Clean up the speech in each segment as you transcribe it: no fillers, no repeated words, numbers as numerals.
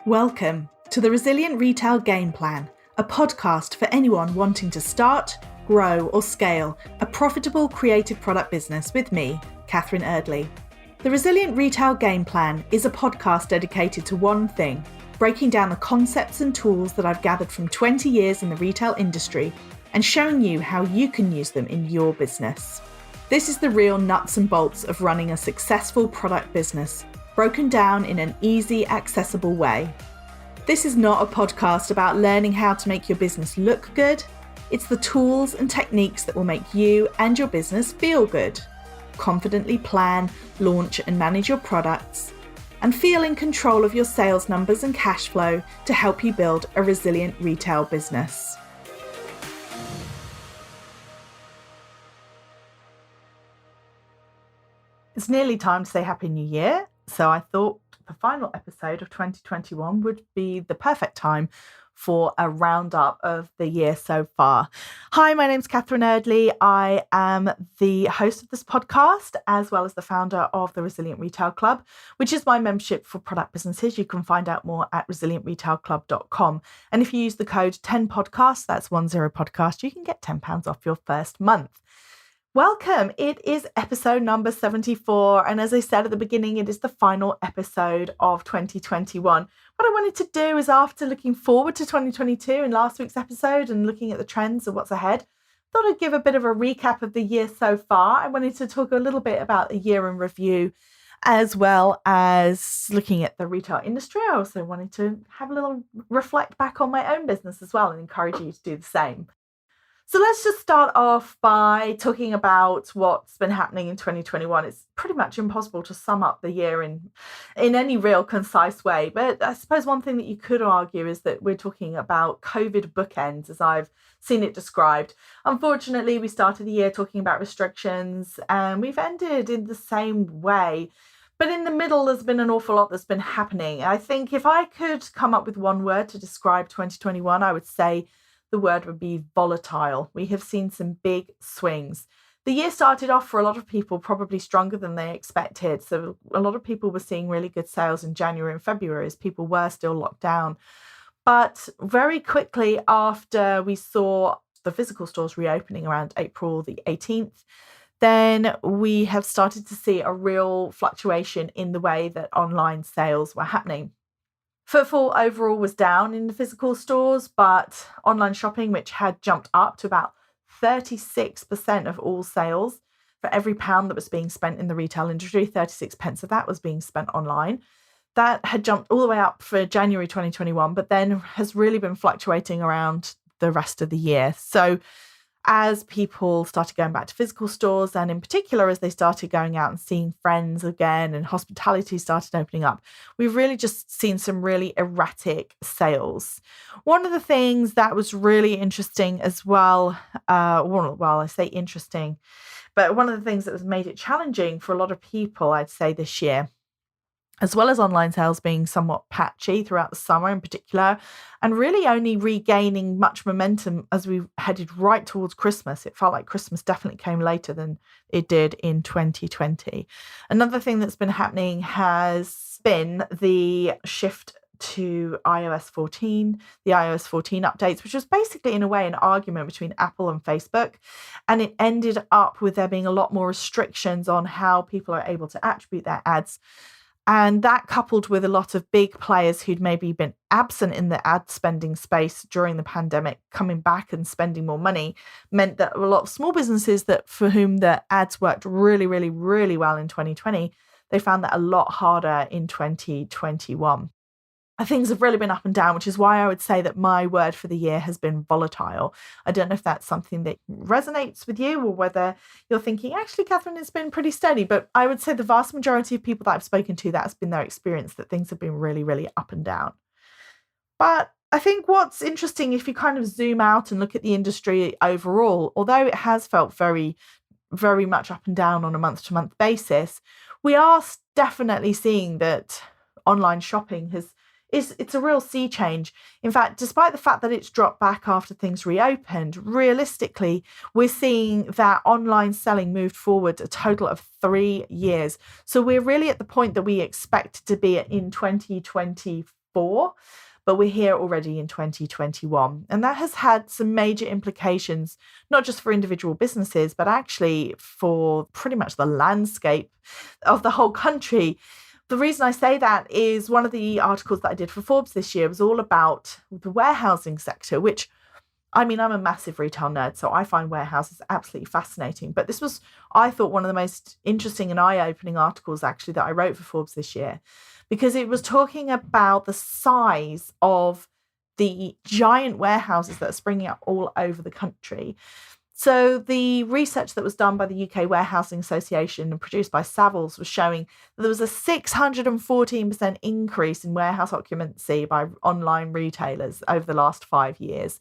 Welcome to the Resilient Retail Game Plan, a podcast for anyone wanting to start, grow or scale a profitable creative product business with me, Catherine Erdley. The Resilient Retail Game Plan is a podcast dedicated to one thing, breaking down the concepts and tools that I've gathered from 20 years in the retail industry and showing you how you can use them in your business. This is the real nuts and bolts of running a successful product business, broken down in an easy, accessible way. This is not a podcast about learning how to make your business look good. It's the tools and techniques that will make you and your business feel good. Confidently plan, launch and manage your products, and feel in control of your sales numbers and cash flow to help you build a resilient retail business. It's nearly time to say Happy New Year, so I thought the final episode of 2021 would be the perfect time for a roundup of the year so far. Hi, my name's Catherine Erdley. I am the host of this podcast, as well as the founder of the Resilient Retail Club, which is my membership for product businesses. You can find out more at resilientretailclub.com. And if you use the code 10podcast, that's 10podcast, you can get £10 off your first month. Welcome. It is episode number 74. And as I said at the beginning, it is the final episode of 2021. What I wanted to do is, after looking forward to 2022 in last week's episode and looking at the trends of what's ahead, thought I'd give a bit of a recap of the year so far. I wanted to talk a little bit about the year in review, as well as looking at the retail industry. I also wanted to have a little reflect back on my own business as well and encourage you to do the same. So let's just start off by talking about what's been happening in 2021. It's pretty much impossible to sum up the year in any real concise way. But I suppose one thing that you could argue is that we're talking about COVID bookends, as I've seen it described. Unfortunately, we started the year talking about restrictions and we've ended in the same way. But in the middle, there's been an awful lot that's been happening. I think if I could come up with one word to describe 2021, I would say the word would be volatile. We have seen some big swings. The year started off for a lot of people probably stronger than they expected. So a lot of people were seeing really good sales in January and February as people were still locked down. But very quickly after we saw the physical stores reopening around April the 18th, then we have started to see a real fluctuation in the way that online sales were happening. Footfall overall was down in the physical stores, but online shopping, which had jumped up to about 36% of all sales, for every pound that was being spent in the retail industry, 36 pence of that was being spent online. That had jumped all the way up for January 2021, but then has really been fluctuating around the rest of the year. So as people started going back to physical stores, and in particular as they started going out and seeing friends again and hospitality started opening up, we've really just seen some really erratic sales. One of the things that was really interesting as well, I say interesting, but one of the things that has made it challenging for a lot of people, I'd say this year, as well as online sales being somewhat patchy throughout the summer in particular, and really only regaining much momentum as we headed right towards Christmas. It felt like Christmas definitely came later than it did in 2020. Another thing that's been happening has been the shift to iOS 14, the iOS 14 updates, which was basically in a way an argument between Apple and Facebook. And it ended up with there being a lot more restrictions on how people are able to attribute their ads. And that, coupled with a lot of big players who'd maybe been absent in the ad spending space during the pandemic, coming back and spending more money, meant that a lot of small businesses that for whom the ads worked really, really, really well in 2020, they found that a lot harder in 2021. Things have really been up and down, which is why I would say that my word for the year has been volatile. I don't know if that's something that resonates with you or whether you're thinking, actually, Catherine, it's been pretty steady. But I would say the vast majority of people that I've spoken to, that has been their experience, that things have been really, really up and down. But I think what's interesting, if you kind of zoom out and look at the industry overall, although it has felt very, very much up and down on a month-to-month basis, we are definitely seeing that online shopping it's a real sea change. In fact, despite the fact that it's dropped back after things reopened, realistically, we're seeing that online selling moved forward a total of 3 years. So we're really at the point that we expect to be in 2024 2024, but we're here already in 2021. And that has had some major implications, not just for individual businesses, but actually for pretty much the landscape of the whole country. The reason I say that is one of the articles that I did for Forbes this year was all about the warehousing sector, which, I mean, I'm a massive retail nerd, so I find warehouses absolutely fascinating. But this was, I thought, one of the most interesting and eye-opening articles actually that I wrote for Forbes this year, because it was talking about the size of the giant warehouses that are springing up all over the country. So the research that was done by the UK Warehousing Association and produced by Savills was showing that there was a 614% increase in warehouse occupancy by online retailers over the last 5 years.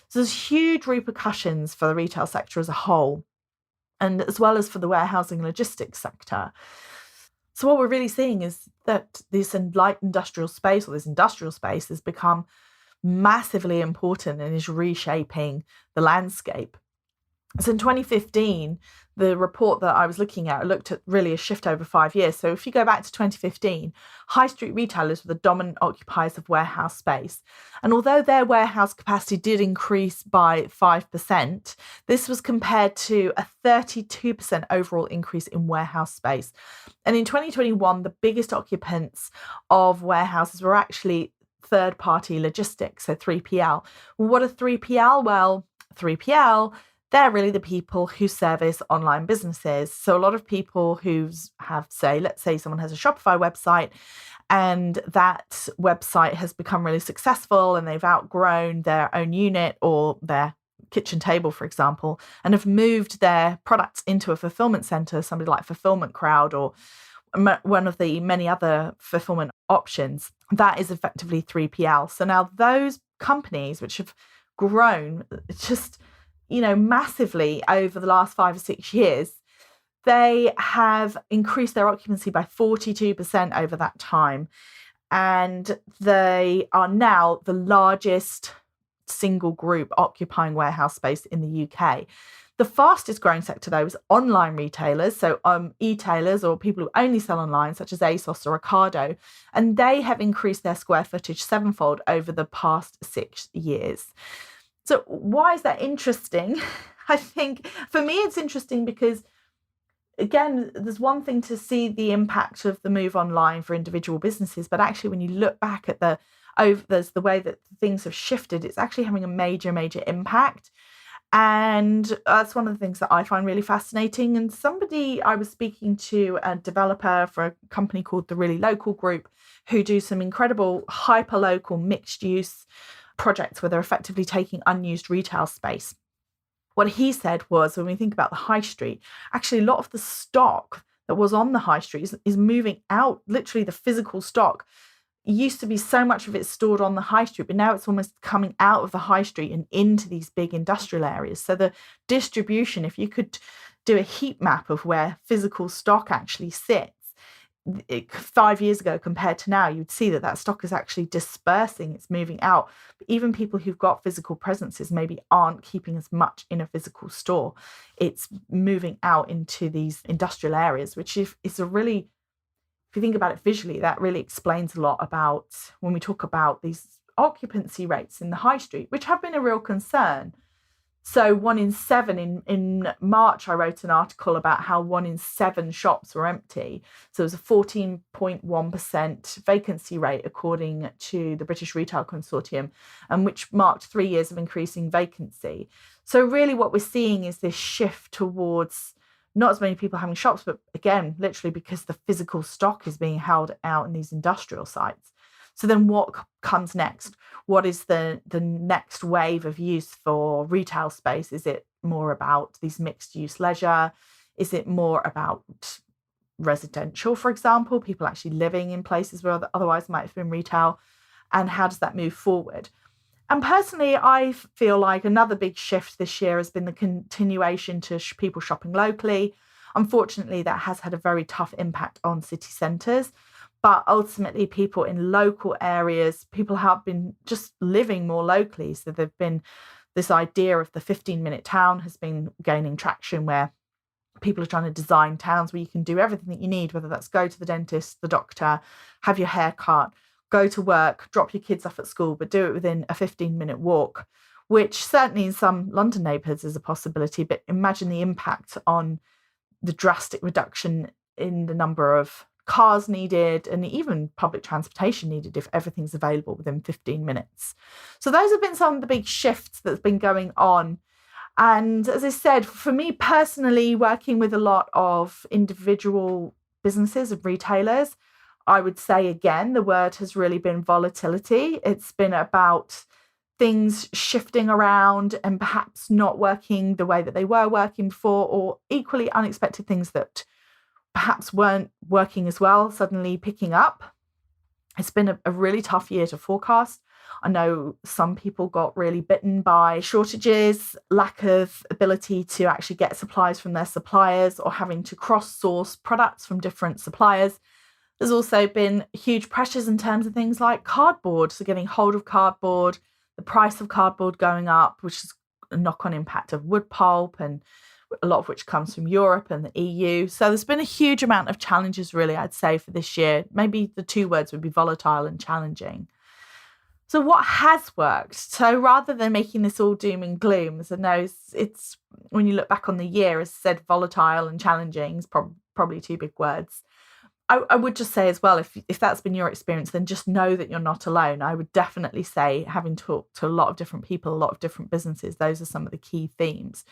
So there's huge repercussions for the retail sector as a whole, and as well as for the warehousing and logistics sector. So what we're really seeing is that this light industrial space, or this industrial space, has become massively important and is reshaping the landscape. So in 2015, the report that I was looking at looked at really a shift over 5 years. So if you go back to 2015, high street retailers were the dominant occupiers of warehouse space. And although their warehouse capacity did increase by 5%, this was compared to a 32% overall increase in warehouse space. And in 2021, the biggest occupants of warehouses were actually third-party logistics, so 3PL. Well, what are 3PL? Well, 3PL, they're really the people who service online businesses. So a lot of people who have, let's say someone has a Shopify website and that website has become really successful and they've outgrown their own unit or their kitchen table, for example, and have moved their products into a fulfillment center, somebody like Fulfillment Crowd or one of the many other fulfillment options. That is effectively 3PL. So now those companies which have grown just massively over the last 5 or 6 years, they have increased their occupancy by 42% over that time. And they are now the largest single group occupying warehouse space in the UK. The fastest growing sector, though, is online retailers, so e-tailers or people who only sell online, such as ASOS or Ocado, and they have increased their square footage sevenfold over the past 6 years. So why is that interesting? I think for me, it's interesting because, again, there's one thing to see the impact of the move online for individual businesses, but actually when you look back at the way that things have shifted, it's actually having a major, major impact. And that's one of the things that I find really fascinating. And I was speaking to a developer for a company called the Really Local Group, who do some incredible hyper-local mixed use projects where they're effectively taking unused retail space. What he said was, when we think about the high street, actually a lot of the stock that was on the high street is moving out. Literally the physical stock used to be so much of it stored on the high street, but now it's almost coming out of the high street and into these big industrial areas. So the distribution, if you could do a heat map of where physical stock actually sits, 5 years ago compared to now, you'd see that stock is actually dispersing, it's moving out. But even people who've got physical presences maybe aren't keeping as much in a physical store. It's moving out into these industrial areas, which is a really, if you think about it visually, that really explains a lot about when we talk about these occupancy rates in the high street, which have been a real concern. So 1 in 7 in March, I wrote an article about how 1 in 7 shops were empty. So it was a 14.1% vacancy rate, according to the British Retail Consortium, and which marked 3 years of increasing vacancy. So really what we're seeing is this shift towards not as many people having shops, but again, literally because the physical stock is being held out in these industrial sites. So then what comes next? What is the next wave of use for retail space? Is it more about these mixed use leisure? Is it more about residential, for example, people actually living in places where otherwise might have been retail? And how does that move forward? And personally, I feel like another big shift this year has been the continuation to people shopping locally. Unfortunately, that has had a very tough impact on city centres. But ultimately, people in local areas, people have been just living more locally. So there've been this idea of the 15-minute town has been gaining traction, where people are trying to design towns where you can do everything that you need, whether that's go to the dentist, the doctor, have your hair cut, go to work, drop your kids off at school, but do it within a 15-minute walk, which certainly in some London neighbourhoods is a possibility. But imagine the impact on the drastic reduction in the number of cars needed and even public transportation needed if everything's available within 15 minutes. So those have been some of the big shifts that's been going on. And as I said, for me personally, working with a lot of individual businesses and retailers, I would say, again, the word has really been volatility. It's been about things shifting around and perhaps not working the way that they were working before, or equally unexpected things that perhaps weren't working as well, suddenly picking up. It's been a really tough year to forecast. I know some people got really bitten by shortages, lack of ability to actually get supplies from their suppliers, or having to cross-source products from different suppliers. There's also been huge pressures in terms of things like cardboard, so getting hold of cardboard, the price of cardboard going up, which is a knock-on impact of wood pulp, and a lot of which comes from Europe and the EU. So there's been a huge amount of challenges, really, I'd say, for this year. Maybe the two words would be volatile and challenging. So what has worked? So rather than making this all doom and gloom, as I know it's when you look back on the year, as I said, volatile and challenging is probably two big words. I would just say as well, if that's been your experience, then just know that you're not alone. I would definitely say, having talked to a lot of different people, a lot of different businesses, those are some of the key themes.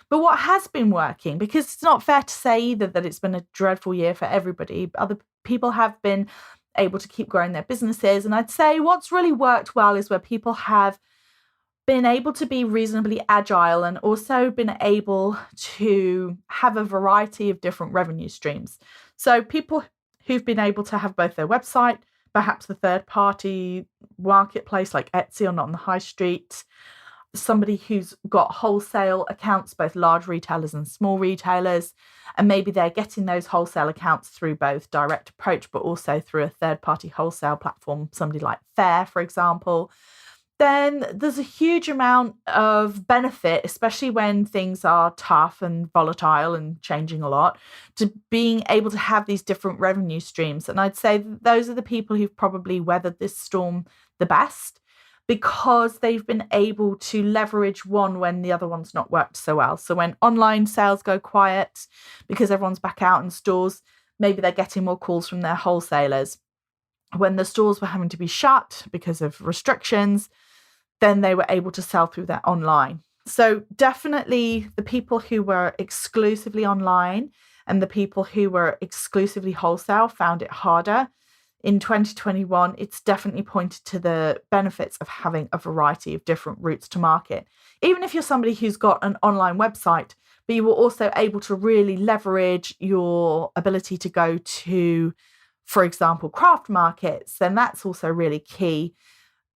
But what has been working, because it's not fair to say either that it's been a dreadful year for everybody, other people have been able to keep growing their businesses. And I'd say what's really worked well is where people have been able to be reasonably agile and also been able to have a variety of different revenue streams. So people who've been able to have both their website, perhaps the third-party marketplace like Etsy or not on the high street, somebody who's got wholesale accounts, both large retailers and small retailers, and maybe they're getting those wholesale accounts through both direct approach, but also through a third-party wholesale platform, somebody like Fair, for example. Then there's a huge amount of benefit, especially when things are tough and volatile and changing a lot, to being able to have these different revenue streams. And I'd say those are the people who've probably weathered this storm the best, because they've been able to leverage one when the other one's not worked so well. So when online sales go quiet because everyone's back out in stores, maybe they're getting more calls from their wholesalers. When the stores were having to be shut because of restrictions, then they were able to sell through their online. So definitely the people who were exclusively online and the people who were exclusively wholesale found it harder. In 2021, it's definitely pointed to the benefits of having a variety of different routes to market. Even if you're somebody who's got an online website, but you were also able to really leverage your ability to go to, for example, craft markets, then that's also really key.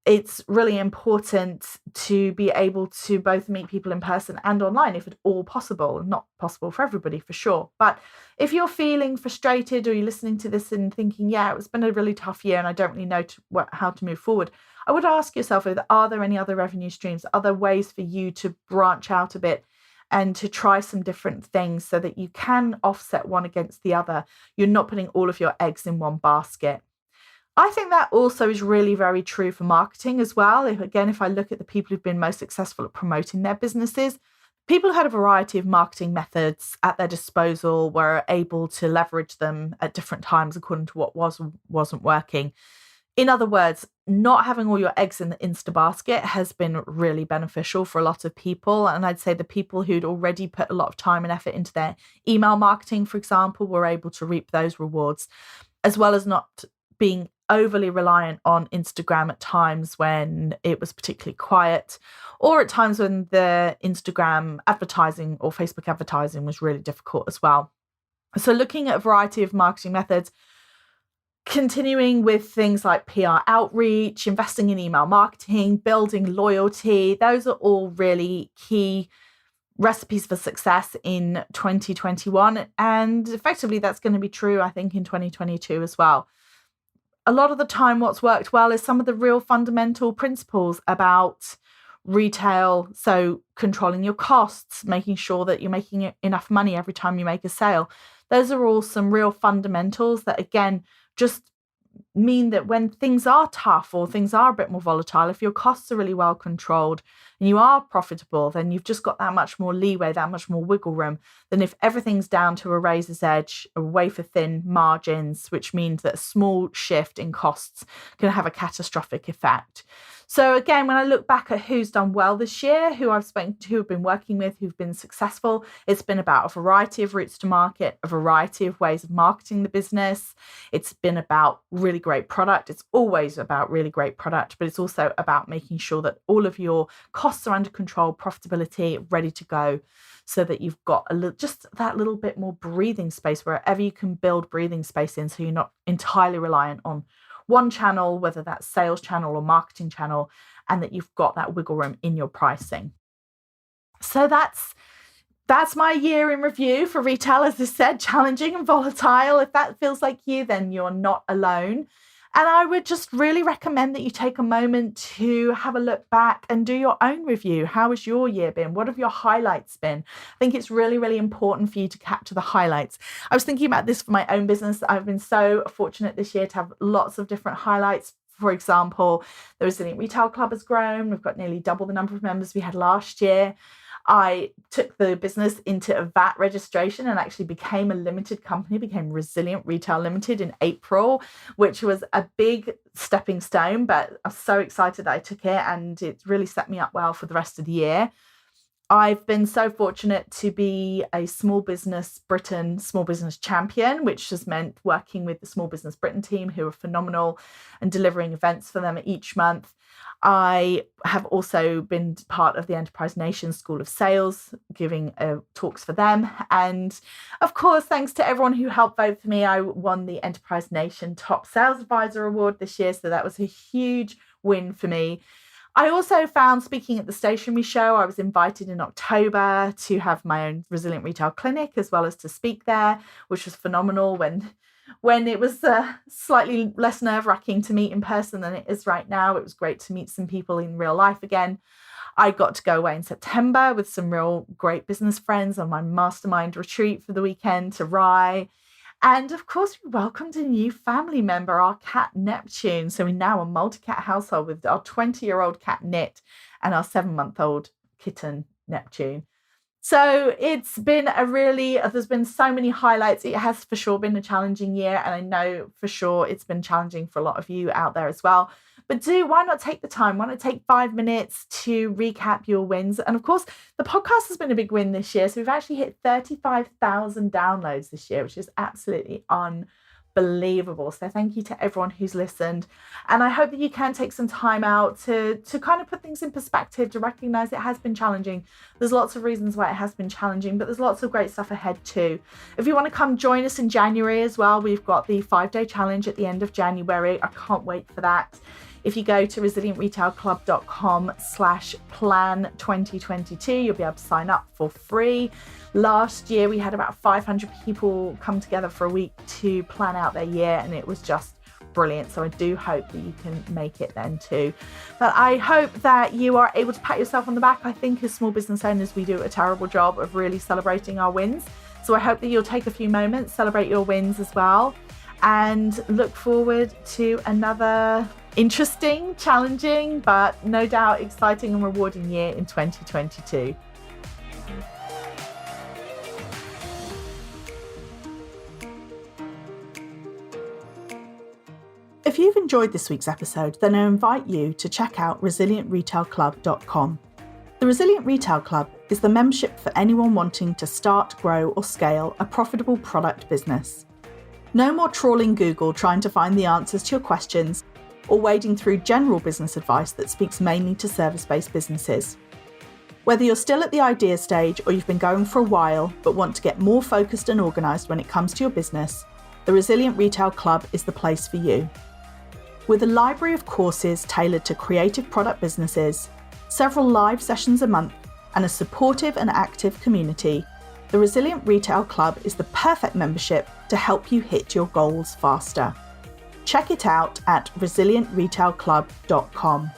It's really important to be able to both meet people in person and online, if at all possible. Not possible for everybody, for sure. But if you're feeling frustrated, or you're listening to this and thinking, yeah, it's been a really tough year and I don't really know how to move forward, I would ask yourself, are there any other revenue streams, other ways for you to branch out a bit and to try some different things so that you can offset one against the other? You're not putting all of your eggs in one basket. I think that also is really very true for marketing as well. If I look at the people who've been most successful at promoting their businesses, people who had a variety of marketing methods at their disposal were able to leverage them at different times according to what wasn't working. In other words, not having all your eggs in the Insta basket has been really beneficial for a lot of people. And I'd say the people who'd already put a lot of time and effort into their email marketing, for example, were able to reap those rewards, as well as not being overly reliant on Instagram at times when it was particularly quiet, or at times when the Instagram advertising or Facebook advertising was really difficult as well. So looking at a variety of marketing methods, continuing with things like PR outreach, investing in email marketing, building loyalty, those are all really key recipes for success in 2021. And effectively, that's going to be true, I think, in 2022 as well. A lot of the time, what's worked well is some of the real fundamental principles about retail. So controlling your costs, making sure that you're making enough money every time you make a sale. Those are all some real fundamentals that, again, just mean that when things are tough or things are a bit more volatile, if your costs are really well controlled and you are profitable, then you've just got that much more leeway, that much more wiggle room than if everything's down to a razor's edge, a wafer thin margins, which means that a small shift in costs can have a catastrophic effect. So again, when I look back at who's done well this year, who I've spoken to, who have been working with, who've been successful, it's been about a variety of routes to market, a variety of ways of marketing the business. It's been about really great product. It's always about really great product, but it's also about making sure that all of your costs are under control, profitability, ready to go, so that you've got just that little bit more breathing space wherever you can build breathing space in, so you're not entirely reliant on one channel, whether that's sales channel or marketing channel, and that you've got that wiggle room in your pricing. So that's my year in review for retail. As I said, challenging and volatile. If that feels like you, then you're not alone. And I would just really recommend that you take a moment to have a look back and do your own review. How has your year been? What have your highlights been? I think it's really, really important for you to capture the highlights. I was thinking about this for my own business. I've been so fortunate this year to have lots of different highlights. For example, the Resilient Retail Club has grown. We've got nearly double the number of members we had last year. I took the business into a VAT registration and actually became a limited company, became Resilient Retail Limited in April, which was a big stepping stone, but I'm so excited that I took it, and it really set me up well for the rest of the year. I've been so fortunate to be a Small Business Britain Small Business Champion, which has meant working with the Small Business Britain team, who are phenomenal, and delivering events for them each month. I have also been part of the Enterprise Nation School of Sales, giving talks for them. And of course, thanks to everyone who helped vote for me, I won the Enterprise Nation Top Sales Advisor Award this year. So that was a huge win for me. I also found, speaking at the stationery show, I was invited in October to have my own Resilient Retail Clinic, as well as to speak there, which was phenomenal when it was slightly less nerve-wracking to meet in person than it is right now. It was great to meet some people in real life again. I got to go away in September with some real great business friends on my mastermind retreat for the weekend to Rye. And of course, we welcomed a new family member, our cat Neptune. So we're now a multi-cat household with our 20-year-old cat Knit and our 7-month-old kitten Neptune. So it's been there's been so many highlights. It has for sure been a challenging year, and I know for sure it's been challenging for a lot of you out there as well. But why not take the time? Why not take 5 minutes to recap your wins? And of course, the podcast has been a big win this year. So we've actually hit 35,000 downloads this year, which is absolutely unbelievable. So thank you to everyone who's listened. And I hope that you can take some time out to kind of put things in perspective, to recognize it has been challenging. There's lots of reasons why it has been challenging, but there's lots of great stuff ahead too. If you want to come join us in January as well, we've got the 5-day challenge at the end of January. I can't wait for that. If you go to resilientretailclub.com/plan2022, you'll be able to sign up for free. Last year, we had about 500 people come together for a week to plan out their year, and it was just brilliant. So I do hope that you can make it then too. But I hope that you are able to pat yourself on the back. I think as small business owners, we do a terrible job of really celebrating our wins. So I hope that you'll take a few moments, celebrate your wins as well, and look forward to another interesting, challenging, but no doubt exciting and rewarding year in 2022. If you've enjoyed this week's episode, then I invite you to check out resilientretailclub.com. The Resilient Retail Club is the membership for anyone wanting to start, grow, or scale a profitable product business. No more trawling Google trying to find the answers to your questions, or wading through general business advice that speaks mainly to service-based businesses. Whether you're still at the idea stage or you've been going for a while but want to get more focused and organised when it comes to your business, the Resilient Retail Club is the place for you. With a library of courses tailored to creative product businesses, several live sessions a month, and a supportive and active community, the Resilient Retail Club is the perfect membership to help you hit your goals faster. Check it out at resilientretailclub.com.